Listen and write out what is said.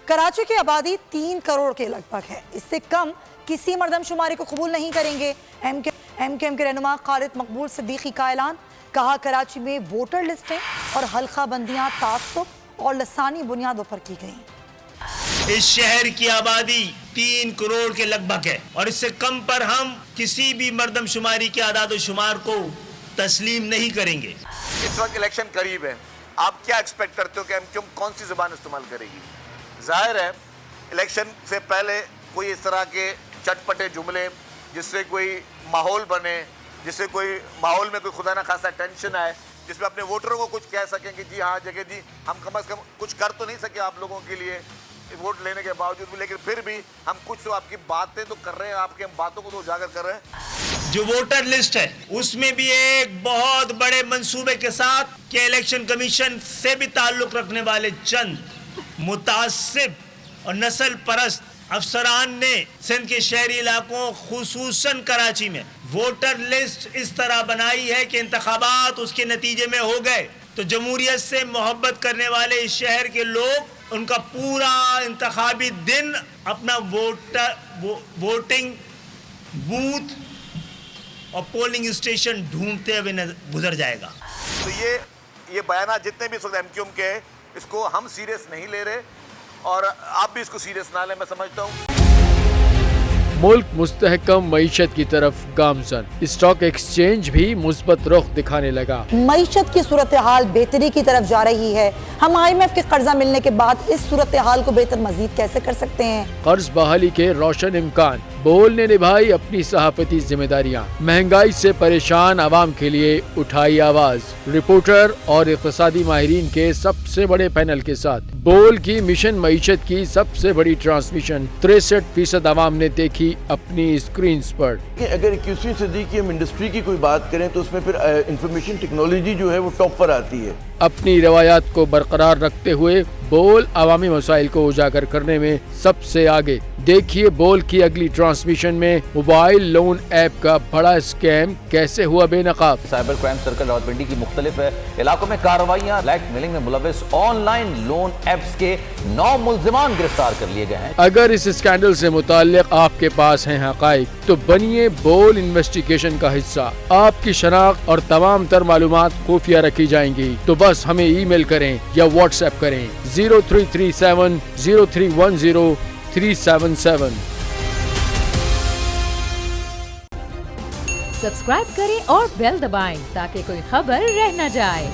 کراچی کی آبادی 3 کروڑ کے لگ بھگ ہے. اس سے کم کسی مردم شماری کو قبول نہیں کریں گے. ایم کے رہنما خالد مقبول صدیقی کا اعلان. کہا کراچی میں ووٹر لسٹیں اور حلقہ بندیاں تعصب اور لسانی بنیادوں پر کی گئیں. اس شہر کی آبادی 3 کروڑ کے لگ بھگ ہے اور اس سے کم پر ہم کسی بھی مردم شماری کے اعداد و شمار کو تسلیم نہیں کریں گے. اس وقت الیکشن قریب ہے, آپ کیا ایکسپیکٹ کرتے ہو کہ ایم کیو ایم کون سی زبان استعمال کرے گی؟ ظاہر ہے الیکشن سے پہلے کوئی اس طرح کے چٹ پٹے جملے جس سے کوئی ماحول بنے, جس سے کوئی ماحول میں کوئی خدا نہ خاصا ٹینشن آئے, جس میں اپنے ووٹروں کو کچھ کہہ سکیں کہ جی ہاں جگہ جی ہم کم از کم کچھ کر تو نہیں سکے آپ لوگوں کے لیے ووٹ لینے کے باوجود بھی, لیکن پھر بھی ہم کچھ تو آپ کی باتیں تو کر رہے ہیں, آپ کی ہم باتوں کو تو اجاگر کر رہے ہیں. جو ووٹر لسٹ ہے اس میں بھی ایک بہت بڑے منصوبے کے ساتھ کہ الیکشن کمیشن سے بھی تعلق رکھنے والے چند متعصب اور نسل پرست افسران نے سندھ کے شہری علاقوں خصوصاً کراچی میں ووٹر لسٹ اس طرح بنائی ہے کہ انتخابات اس کے نتیجے میں ہو گئے تو جمہوریت سے محبت کرنے والے اس شہر کے لوگ ان کا پورا انتخابی دن اپنا ووٹنگ بوتھ اور پولنگ اسٹیشن ڈھونڈتے ہوئے گزر جائے گا. تو یہ بیانات جتنے بھی اس وقت ایم کیو ایم کے ہیں اس کو ہم سیریس نہیں لے رہے اور آپ بھی اس کو سیریس نہ لیں, میں سمجھتا ہوں. ملک مستحکم معیشت کی طرف گامزن, اسٹاک ایکسچینج بھی مثبت رخ دکھانے لگا. معیشت کی صورتحال بہتری کی طرف جا رہی ہے. ہم آئی ایم ایف کے قرضہ ملنے کے بعد اس صورتحال کو بہتر مزید کیسے کر سکتے ہیں؟ قرض بحالی کے روشن امکان. بول نے نبھائی اپنی صحافتی ذمہ داریاں. مہنگائی سے پریشان عوام کے لیے اٹھائی آواز. رپورٹر اور اقتصادی ماہرین کے سب سے بڑے پینل کے ساتھ بول کی مشن معیشت کی سب سے بڑی ٹرانسمیشن 63% عوام نے دیکھی اپنی اسکرینز پر. اگر 21ویں صدی کی ہم انڈسٹری کی کوئی بات کریں تو اس میں پھر انفارمیشن ٹیکنالوجی جو ہے وہ ٹاپ پر آتی ہے. اپنی روایات کو برقرار رکھتے ہوئے بول عوامی مسائل کو اجاگر کرنے میں سب سے آگے. دیکھیے بول کی اگلی ٹرانسمیشن میں موبائل لون ایپ کا بڑا اسکیم کیسے ہوا بے نقاب. سائبر کرائم سرکل راولپنڈی کی مختلف علاقوں میں کارروائیاں. بلیک میلنگ میں ملوث آن لائن لون ایپس کے 9 ملزمان گرفتار کر لیے گئے ہیں. اگر اس اسکینڈل سے متعلق آپ کے پاس ہیں حقائق تو بنیے بول انویسٹیگیشن کا حصہ. آپ کی شناخت اور تمام تر معلومات خفیہ رکھی جائیں گی تو بس ہمیں ای میل کریں یا واٹس ایپ کریں 0337 0310 377. سبسکرائب کریں اور بیل دبائیں تاکہ کوئی خبر رہ نہ جائے.